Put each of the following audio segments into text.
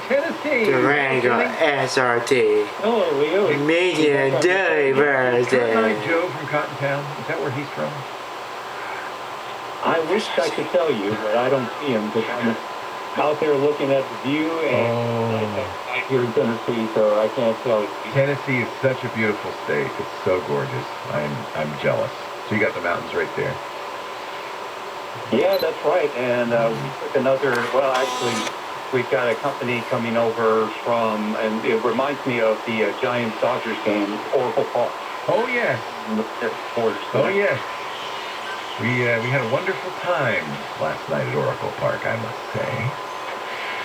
Tennessee. Durango SRT. Hello, Leo. Medium diversity. Isn't Joe from Cottontown? Is that where he's from? I wish I could tell you, but I don't see him because I'm out there looking at the view and I hear Tennessee, so I can't tell you. Tennessee is such a beautiful state. It's so gorgeous. I'm jealous. So you got the mountains right there. Yeah, that's right. And we took another, well, actually, we've got a company coming over from, and it reminds me of the Giants Dodgers game, Oracle Park. Oh, yes. Oh, yes. We had a wonderful time last night at Oracle Park, I must say.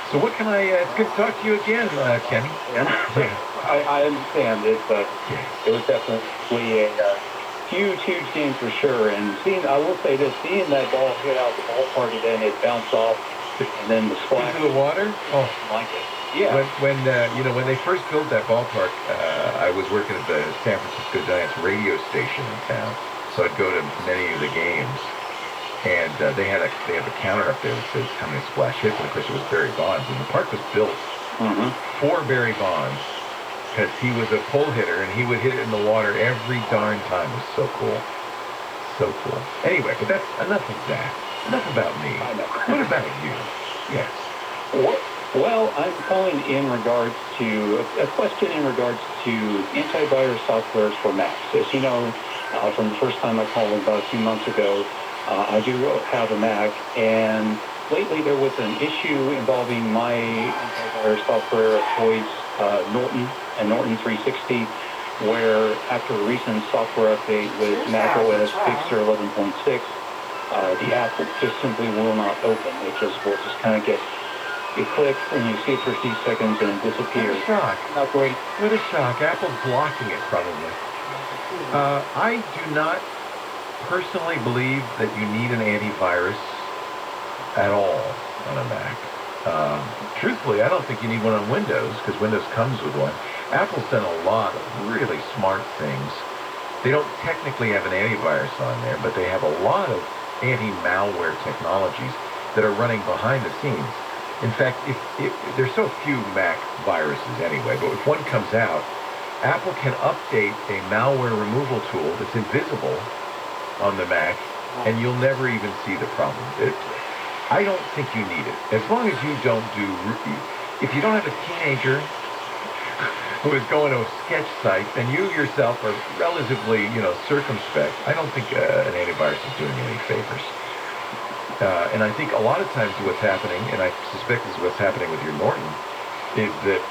So what can it's good to talk to you again, Kenny. Yeah. I understand it, but it was definitely a huge game for sure. And I will say this, seeing that ball hit out the ballpark and then it bounced off, and then the splash. Into the water? Oh. Like it. Yeah. When they first built that ballpark, I was working at the San Francisco Giants radio station in town. So I'd go to many of the games, and they have a counter up there that says how many splash hits, and of course it was Barry Bonds, and the park was built for Barry Bonds because he was a pull hitter and he would hit it in the water every darn time. It was so cool, so cool. Anyway, but that's enough of that. Enough about me. What about you? Yes. Well, I'm calling in regards to a question in regards to antivirus softwares for Macs. As you know, from the first time I called about a few months ago, I do have a Mac, and lately there was an issue involving my antivirus software of choice, Norton and Norton 360, where after a recent software update with Mac OS Fixer 11.6, the app just simply will not open. It will just kind of get, you click and you see it for a few seconds and it disappears. What a shock. Not great. What a shock. Apple's blocking it probably. I do not personally believe that you need an antivirus at all on a Mac. Truthfully, I don't think you need one on Windows because Windows comes with one. Apple's done a lot of really smart things. They don't technically have an antivirus on there, but they have a lot of anti-malware technologies that are running behind the scenes. In fact, if there's so few Mac viruses anyway, but if one comes out, Apple can update a malware removal tool that's invisible on the Mac, and you'll never even see the problem. I don't think you need it. As long as you don't if you don't have a teenager who is going to a sketch site, and you yourself are relatively, circumspect, I don't think an antivirus is doing you any favors. And I think a lot of times what's happening, and I suspect this is what's happening with your Norton, is that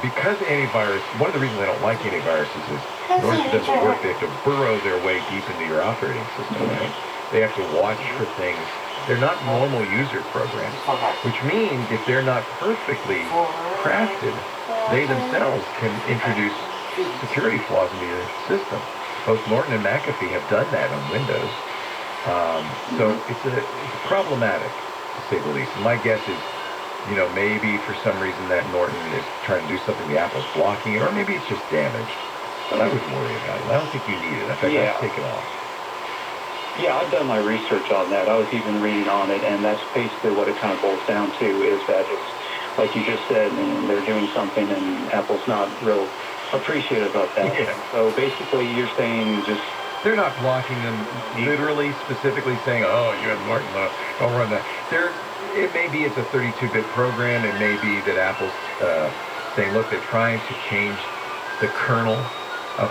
because antivirus, one of the reasons I don't like antiviruses is in order for them to work, they have to burrow their way deep into your operating system, right? They have to watch for things. They're not normal user programs, which means if they're not perfectly crafted, they themselves can introduce security flaws into your system. Both Norton and McAfee have done that on Windows. So it's problematic, to say the least. And my guess is, maybe for some reason that Norton is trying to do something, the Apple's blocking it, or maybe it's just damaged. But I wouldn't worry about it. I don't think you need it. In fact, I'd take it off. Yeah, I've done my research on that. I was even reading on it, and that's basically what it kind of boils down to, is that it's, like you just said, and they're doing something, and Apple's not real appreciative of that. Yeah. So basically, you're saying just... They're not blocking them literally, specifically saying, oh, you have Norton, don't run that. It may be it's a 32-bit program. It may be that Apple's saying, look, they're trying to change the kernel.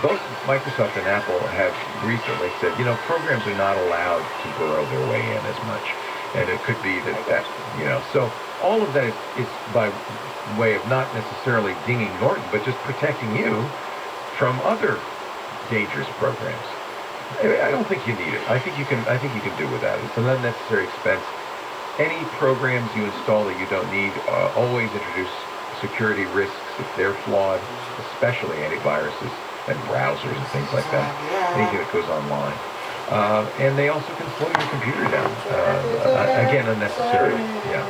Both Microsoft and Apple have recently said, programs are not allowed to burrow their way in as much. And it could be that so all of that is by way of not necessarily dinging Norton, but just protecting you from other dangerous programs. I don't think you need it. I think you can do without it. It's an unnecessary expense. Any programs you install that you don't need always introduce security risks if they're flawed, especially antiviruses and browsers and things like that, anything that goes online. And they also can slow your computer down, again, unnecessarily. Yeah.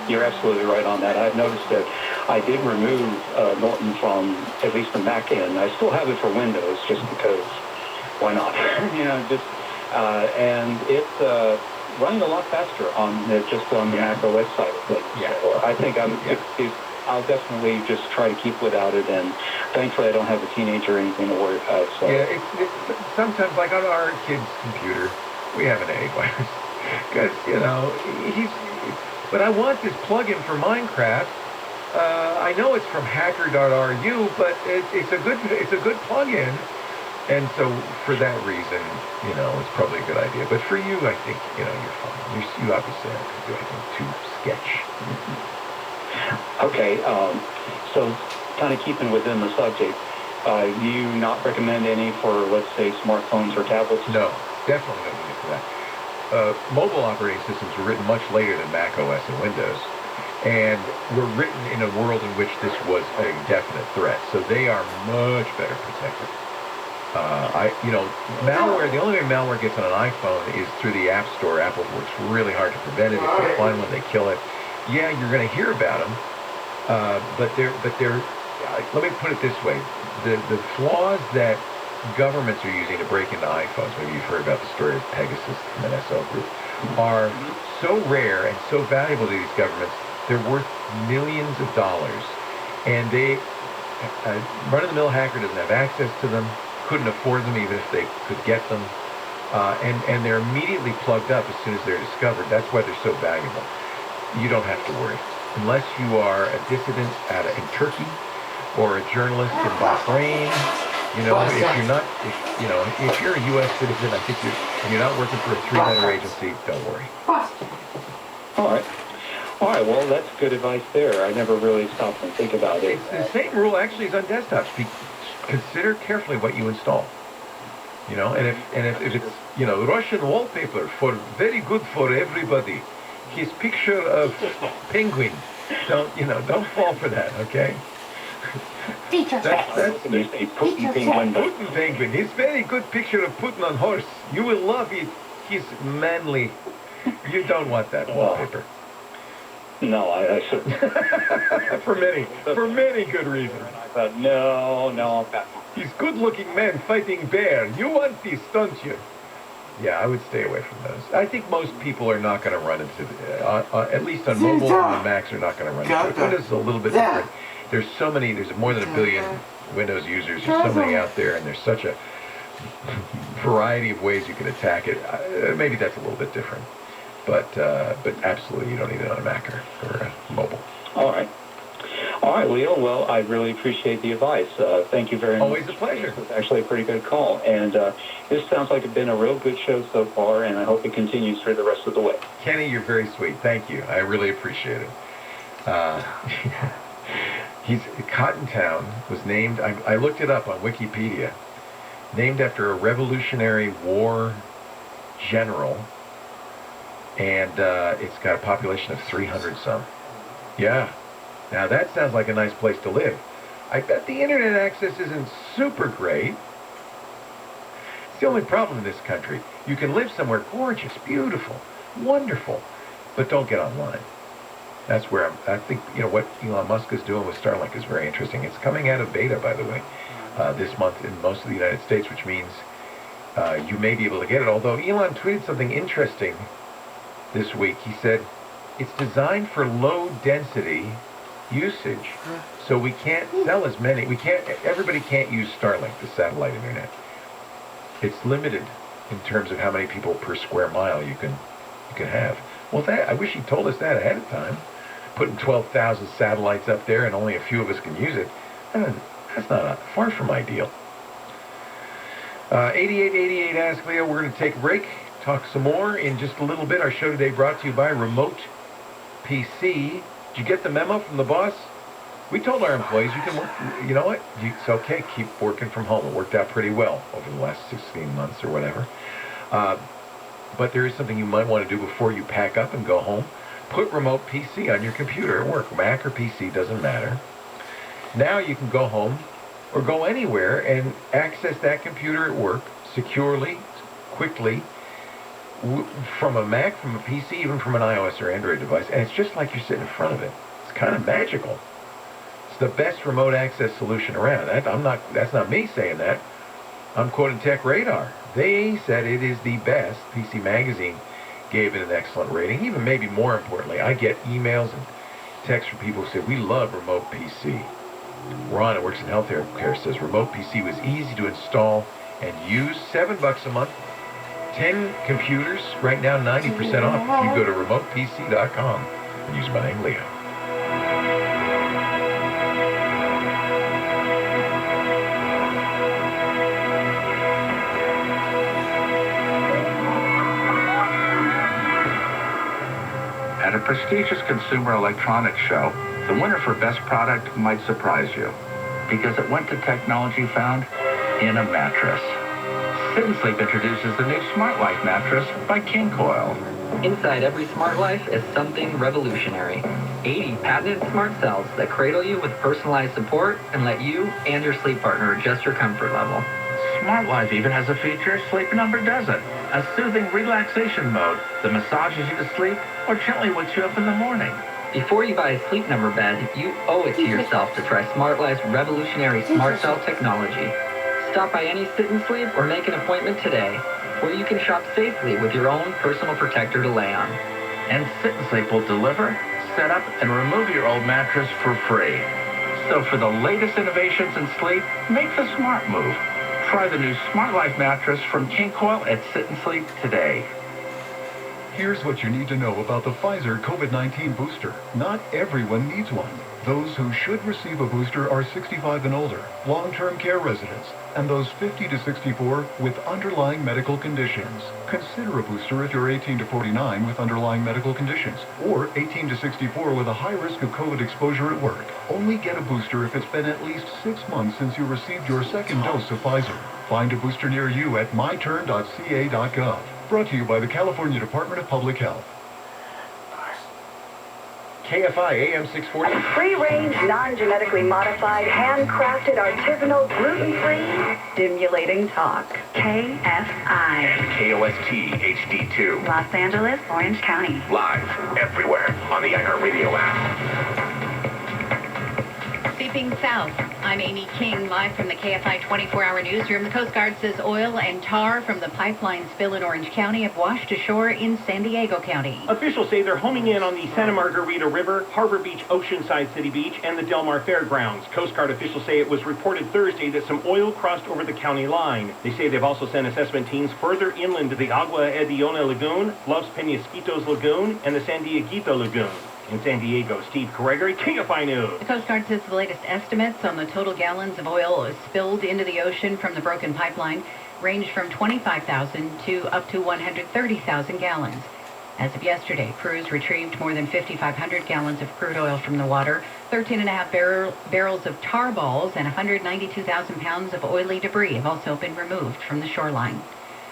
You're absolutely right on that. I've noticed that I did remove Norton from at least the Mac end. I still have it for Windows just because, why not? And it's running a lot faster on just on the Mac OS side of things. Yeah. So I think I'll definitely just try to keep without it, and thankfully I don't have a teenager or anything to worry about. So. Yeah, it's sometimes, like on our kid's computer, we have an antivirus. Because, you know, but I want this plugin for Minecraft. I know it's from hacker.ru, but it's a good plugin. And so for that reason, you know, it's probably a good idea. But for you, I think, you know, you're fine. You obviously aren't going to do anything too sketch. Okay, so kind of keeping within the subject, do you not recommend any for, let's say, smartphones or tablets? No, definitely no need for that. Mobile operating systems were written much later than Mac OS and Windows, and were written in a world in which this was a definite threat. So they are much better protected. Malware, the only way malware gets on an iPhone is through the App Store. Apple works really hard to prevent it. If they find one, they kill it. Yeah, you're going to hear about them, but they're. Let me put it this way: the flaws that governments are using to break into iPhones, maybe you've heard about the story of Pegasus and NSO Group, are so rare and so valuable to these governments. They're worth millions of dollars, and they run-of-the-mill hacker doesn't have access to them. Couldn't afford them even if they could get them, and they're immediately plugged up as soon as they're discovered. That's why they're so valuable. You don't have to worry. Unless you are a dissident in Turkey or a journalist in Bahrain, you know, if you're a U.S. citizen, I think and you're not working for a three-letter agency, don't worry. All right. Well, that's good advice there. I never really stopped and think about it. It's the same rule actually as on desktops. Consider carefully what you install. You know, and if it's, you know, Russian wallpaper very good for everybody. His picture of penguin. Don't fall for that, okay? That's Putin penguin. Putin penguin. His very good picture of Putin on horse. You will love it. He's manly. You don't want that wallpaper. No, I shouldn't. for many good reasons. I thought, no. He's good-looking man fighting bear. You want this, don't you? Yeah, I would stay away from those. I think most people are not going to run into, at least on mobile and the Macs, are not going to run into it. Windows is a little bit different. There's more than 1 billion Windows users. There's so many out there, and there's such a variety of ways you can attack it. Maybe that's a little bit different. But absolutely, you don't need it on a Mac or mobile. All right, Leo. Well, I really appreciate the advice. Thank you very much. Always a pleasure. It was actually a pretty good call. And this sounds like it's been a real good show so far, and I hope it continues through the rest of the way. Kenny, you're very sweet. Thank you. I really appreciate it. Cottontown was named, I looked it up on Wikipedia, named after a Revolutionary War general, and it's got a population of 300 some. Yeah. Now that sounds like a nice place to live. I bet the internet access isn't super great. It's the only problem in this country. You can live somewhere gorgeous, beautiful, wonderful, but don't get online. That's where I think, you know, what Elon Musk is doing with Starlink is very interesting. It's coming out of beta, by the way, this month in most of the United States, which means you may be able to get it. Although Elon tweeted something interesting this week. He said, it's designed for low density usage. So we can't sell as many. Everybody can't use Starlink, the satellite internet. It's limited in terms of how many people per square mile you can have. Well, I wish he told us that ahead of time. Putting 12,000 satellites up there and only a few of us can use it. That's not far from ideal. 8888 Ask Leo. We're going to take a break. Talk some more in just a little bit. Our show today brought to you by Remote PC. Did you get the memo from the boss? We told our employees you can work. You know what? It's okay. Keep working from home. It worked out pretty well over the last 16 months or whatever. But there is something you might want to do before you pack up and go home. Put Remote PC on your computer at work. Mac or PC, doesn't matter. Now you can go home or go anywhere and access that computer at work securely, quickly, from a Mac, from a PC, even from an iOS or Android device. And it's just like you're sitting in front of it. It's kind of magical. It's the best remote access solution around. That's not me saying that. I'm quoting Tech Radar. They said it is the best. PC Magazine gave it an excellent rating. Even maybe more importantly, I get emails and texts from people who say, we love Remote PC. Ron, who works in healthcare care, says Remote PC was easy to install and use, $7 a month, 10 computers, right now 90% off if you go to remotepc.com and use my name, Leo. At a prestigious consumer electronics show, the winner for best product might surprise you because it went to technology found in a mattress. Sit and Sleep introduces the new Smart Life mattress by King Coil. Inside every Smart Life is something revolutionary. 80 patented smart cells that cradle you with personalized support and let you and your sleep partner adjust your comfort level. Smart Life even has a feature Sleep Number doesn't. A soothing relaxation mode that massages you to sleep or gently wakes you up in the morning. Before you buy a Sleep Number bed, you owe it to yourself to try Smart Life's revolutionary smart cell technology. Stop by any Sit and Sleep or make an appointment today, where you can shop safely with your own personal protector to lay on. And Sit and Sleep will deliver, set up, and remove your old mattress for free. So for the latest innovations in sleep, make the smart move. Try the new Smart Life mattress from King Coil at Sit and Sleep today. Here's what you need to know about the Pfizer COVID-19 booster. Not everyone needs one. Those who should receive a booster are 65 and older, long-term care residents, and those 50 to 64 with underlying medical conditions. Consider a booster if you're 18 to 49 with underlying medical conditions, or 18 to 64 with a high risk of COVID exposure at work. Only get a booster if it's been at least 6 months since you received your second dose of Pfizer. Find a booster near you at myturn.ca.gov. Brought to you by the California Department of Public Health. KFI AM 640. Free-range, non-genetically modified, handcrafted, artisanal, gluten-free, stimulating talk. KFI. KOST HD2. Los Angeles, Orange County. Live everywhere on the iHeartRadio app. Sweeping south, I'm Amy King, live from the KFI 24-hour newsroom. The Coast Guard says oil and tar from the pipeline spill in Orange County have washed ashore in San Diego County. Officials say they're homing in on the Santa Margarita River, Harbor Beach, Oceanside City Beach, and the Del Mar Fairgrounds. Coast Guard officials say it was reported Thursday that some oil crossed over the county line. They say they've also sent assessment teams further inland to the Agua Ediona Lagoon, Los Penasquitos Lagoon, and the San Dieguito Lagoon. In San Diego, Steve Gregory, KFI News. The Coast Guard says the latest estimates on the total gallons of oil spilled into the ocean from the broken pipeline range from 25,000 to up to 130,000 gallons. As of yesterday, crews retrieved more than 5,500 gallons of crude oil from the water, 13.5 barrels of tar balls, and 192,000 pounds of oily debris have also been removed from the shoreline.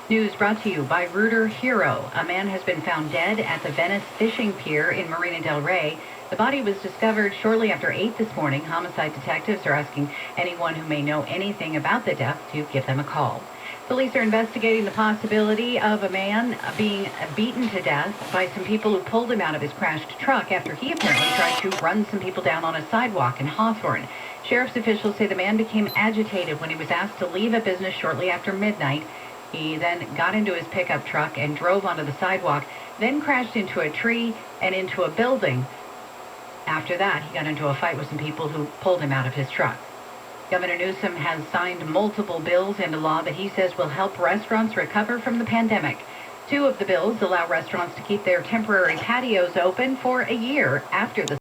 News brought to you by Rooter Hero. A man has been found dead at the Venice Fishing Pier in Marina del Rey. The body was discovered shortly after 8 this morning. Homicide detectives are asking anyone who may know anything about the death to give them a call. Police are investigating the possibility of a man being beaten to death by some people who pulled him out of his crashed truck after he apparently tried to run some people down on a sidewalk in Hawthorne. Sheriff's officials say the man became agitated when he was asked to leave a business shortly after midnight. He then got into his pickup truck and drove onto the sidewalk, then crashed into a tree and into a building. After that, he got into a fight with some people who pulled him out of his truck. Governor Newsom has signed multiple bills into law that he says will help restaurants recover from the pandemic. 2 of the bills allow restaurants to keep their temporary patios open for a year after the